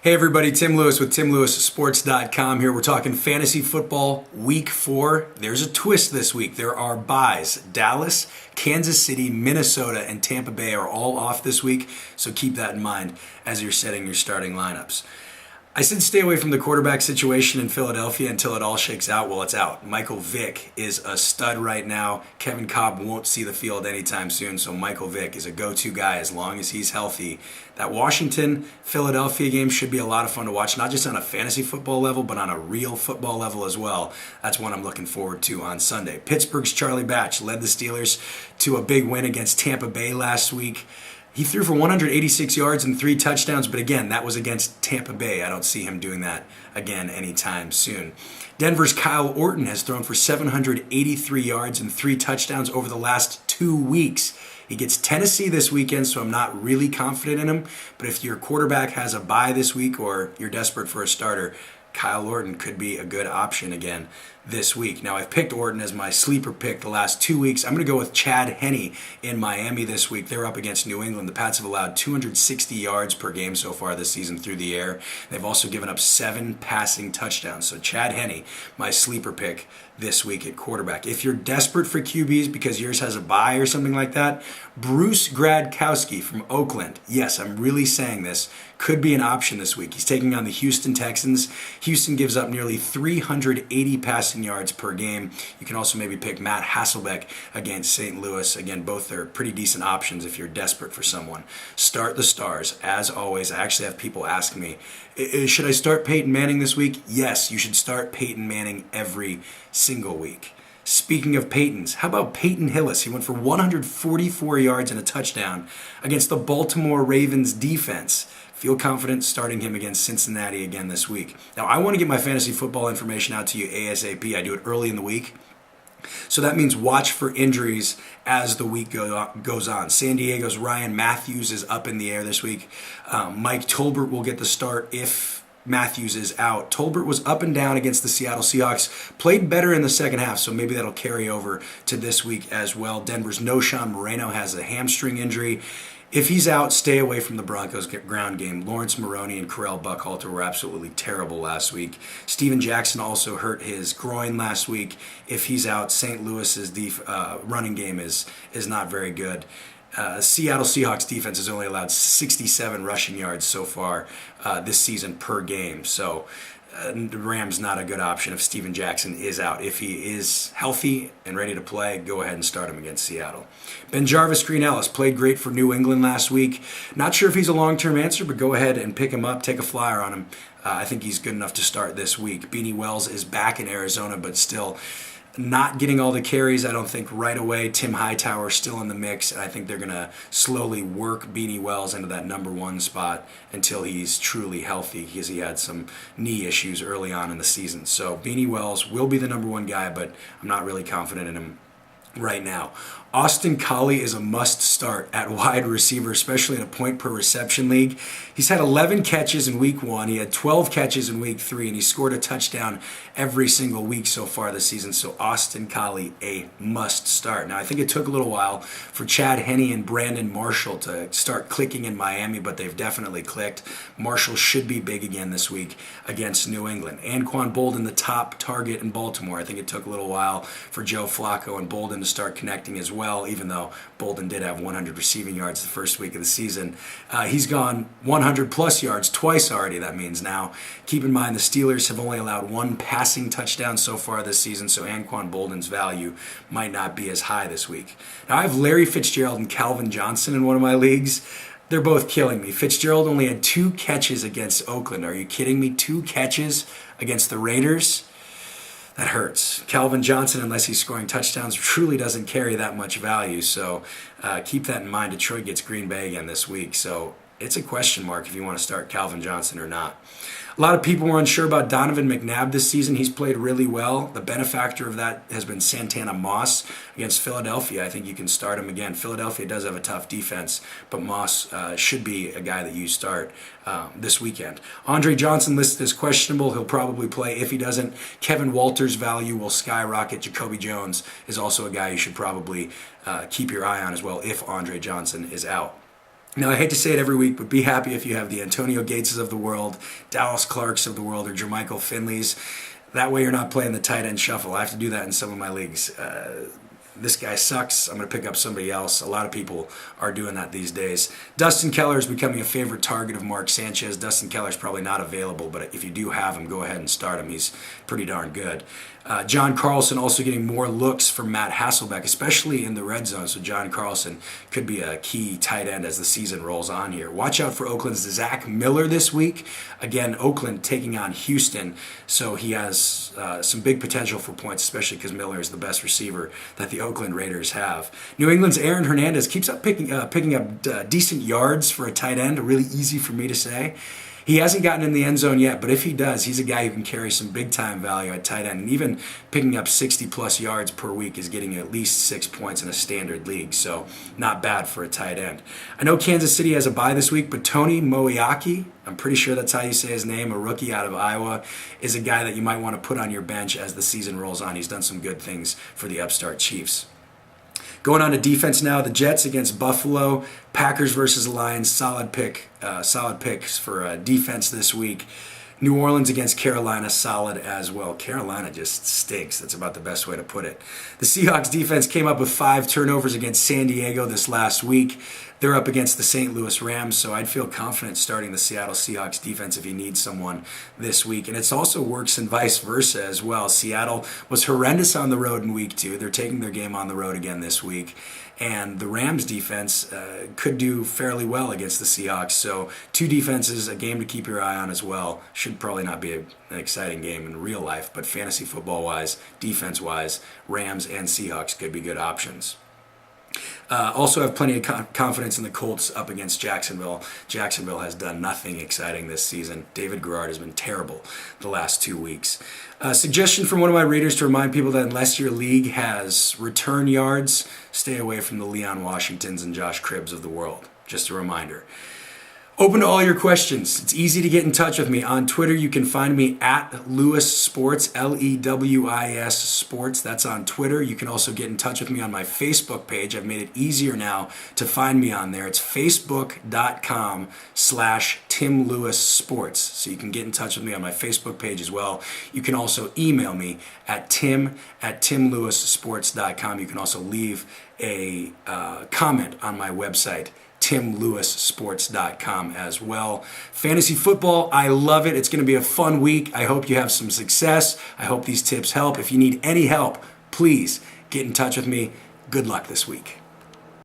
Hey everybody, Tim Lewis with TimLewisSports.com here. We're talking fantasy football week 4. There's a twist this week. There are byes. Dallas, Kansas City, Minnesota, and Tampa Bay are all off this week, so keep that in mind as you're setting your starting lineups. I said stay away from the quarterback situation in Philadelphia until it all shakes out. Well, it's out. Michael Vick is a stud right now. Kevin Kolb won't see the field anytime soon, so Michael Vick is a go-to guy as long as he's healthy. That Washington-Philadelphia game should be a lot of fun to watch, not just on a fantasy football level, but on a real football level as well. That's one I'm looking forward to on Sunday. Pittsburgh's Charlie Batch led the Steelers to a big win against Tampa Bay last week. He threw for 186 yards and 3 touchdowns, but again, that was against Tampa Bay. I don't see him doing that again anytime soon. Denver's Kyle Orton has thrown for 783 yards and 3 touchdowns over the last 2 weeks. He gets Tennessee this weekend, so I'm not really confident in him. But if your quarterback has a bye this week or you're desperate for a starter, Kyle Orton could be a good option again this week. Now, I've picked Orton as my sleeper pick the last 2 weeks. I'm going to go with Chad Henne in Miami this week. They're up against New England. The Pats have allowed 260 yards per game so far this season through the air. They've also given up 7 passing touchdowns. So Chad Henne, my sleeper pick this week at quarterback. If you're desperate for QBs because yours has a bye or something like that, Bruce Gradkowski from Oakland, yes, I'm really saying this, could be an option this week. He's taking on the Houston Texans. Houston gives up nearly 380 passing yards per game. You can also maybe pick Matt Hasselbeck against St. Louis. Again, both are pretty decent options if you're desperate for someone. Start the stars. As always, I actually have people ask me, should I start Peyton Manning this week? Yes, you should start Peyton Manning every single week. Speaking of Peytons, how about Peyton Hillis? He went for 144 yards and a touchdown against the Baltimore Ravens defense. Feel confident starting him against Cincinnati again this week. Now, I want to get my fantasy football information out to you ASAP. I do it early in the week. So that means watch for injuries as the week goes on. San Diego's Ryan Matthews is up in the air this week. Mike Tolbert will get the start if Matthews is out. Tolbert was up and down against the Seattle Seahawks, played better in the second half, so maybe that'll carry over to this week as well. Denver's Noshawn Moreno has a hamstring injury. If he's out, stay away from the Broncos ground game. Lawrence Maroney and Correll Buckhalter were absolutely terrible last week. Steven Jackson also hurt his groin last week. If he's out, St. Louis's running game is not very good. Seattle Seahawks defense has only allowed 67 rushing yards so far this season per game. So the Rams not a good option if Steven Jackson is out. If he is healthy and ready to play, go ahead and start him against Seattle. BenJarvus Green-Ellis played great for New England last week. Not sure if he's a long-term answer, but go ahead and pick him up, take a flyer on him. I think he's good enough to start this week. Beanie Wells is back in Arizona, but still not getting all the carries, I don't think, right away. Tim Hightower still in the mix, and I think they're going to slowly work Beanie Wells into that number 1 spot until he's truly healthy, because he had some knee issues early on in the season. So Beanie Wells will be the number 1 guy, but I'm not really confident in him right now. Austin Collie is a must start at wide receiver, especially in a point per reception league. He's had 11 catches in week 1. He had 12 catches in week 3, and he scored a touchdown every single week so far this season. So Austin Collie, a must start. Now, I think it took a little while for Chad Henne and Brandon Marshall to start clicking in Miami, but they've definitely clicked. Marshall should be big again this week against New England. Anquan Boldin, the top target in Baltimore. I think it took a little while for Joe Flacco and Boldin to start connecting as well, even though Boldin did have 100 receiving yards the first week of the season. He's gone 100 plus yards twice already, that means now. Keep in mind the Steelers have only allowed 1 passing touchdown so far this season, so Anquan Boldin's value might not be as high this week. Now, I have Larry Fitzgerald and Calvin Johnson in one of my leagues. They're both killing me. Fitzgerald only had 2 catches against Oakland. Are you kidding me? 2 catches against the Raiders? That hurts. Calvin Johnson, unless he's scoring touchdowns, truly doesn't carry that much value. So keep that in mind. Detroit gets Green Bay again this week. So it's a question mark if you want to start Calvin Johnson or not. A lot of people were unsure about Donovan McNabb this season. He's played really well. The benefactor of that has been Santana Moss against Philadelphia. I think you can start him again. Philadelphia does have a tough defense, but Moss should be a guy that you start this weekend. Andre Johnson listed as questionable. He'll probably play. If he doesn't, Kevin Walters' value will skyrocket. Jacoby Jones is also a guy you should probably keep your eye on as well if Andre Johnson is out. Now, I hate to say it every week, but be happy if you have the Antonio Gateses of the world, Dallas Clarks of the world, or Jermichael Finleys. That way you're not playing the tight end shuffle. I have to do that in some of my leagues. This guy sucks, I'm going to pick up somebody else. A lot of people are doing that these days. Dustin Keller is becoming a favorite target of Mark Sanchez. Dustin Keller's probably not available, but if you do have him, go ahead and start him. He's pretty darn good. John Carlson also getting more looks from Matt Hasselbeck, especially in the red zone. So John Carlson could be a key tight end as the season rolls on here. Watch out for Oakland's Zach Miller this week. Again, Oakland taking on Houston, so he has some big potential for points, especially because Miller is the best receiver that the Oakland Raiders have. New England's Aaron Hernandez keeps up picking up decent yards for a tight end. Really easy for me to say. He hasn't gotten in the end zone yet, but if he does, he's a guy who can carry some big-time value at tight end. And even picking up 60-plus yards per week is getting at least 6 points in a standard league, so not bad for a tight end. I know Kansas City has a bye this week, but Tony Moeaki, I'm pretty sure that's how you say his name, a rookie out of Iowa, is a guy that you might want to put on your bench as the season rolls on. He's done some good things for the upstart Chiefs. Going on to defense now, the Jets against Buffalo, Packers versus Lions, solid picks for defense this week. New Orleans against Carolina, solid as well. Carolina just stinks. That's about the best way to put it. The Seahawks defense came up with 5 turnovers against San Diego this last week. They're up against the St. Louis Rams, so I'd feel confident starting the Seattle Seahawks defense if you need someone this week. And it also works and vice versa as well. Seattle was horrendous on the road in week 2. They're taking their game on the road again this week. And the Rams defense could do fairly well against the Seahawks. So 2 defenses, a game to keep your eye on as well. Should probably not be an exciting game in real life, but fantasy football-wise, defense-wise, Rams and Seahawks could be good options. Also have plenty of confidence in the Colts up against Jacksonville. Jacksonville has done nothing exciting this season. David Garrard has been terrible the last 2 weeks. Suggestion from one of my readers to remind people that unless your league has return yards, stay away from the Leon Washingtons and Josh Cribbs of the world. Just a reminder. Open to all your questions. It's easy to get in touch with me. On Twitter, you can find me at Lewis Sports, Lewis Sports. That's on Twitter. You can also get in touch with me on my Facebook page. I've made it easier now to find me on there. It's facebook.com/Tim Lewis Sports. So you can get in touch with me on my Facebook page as well. You can also email me at tim@timlewissports.com. You can also leave a comment on my website, timlewissports.com as well. Fantasy football, I love it. It's going to be a fun week. I hope you have some success. I hope these tips help. If you need any help, please get in touch with me. Good luck this week.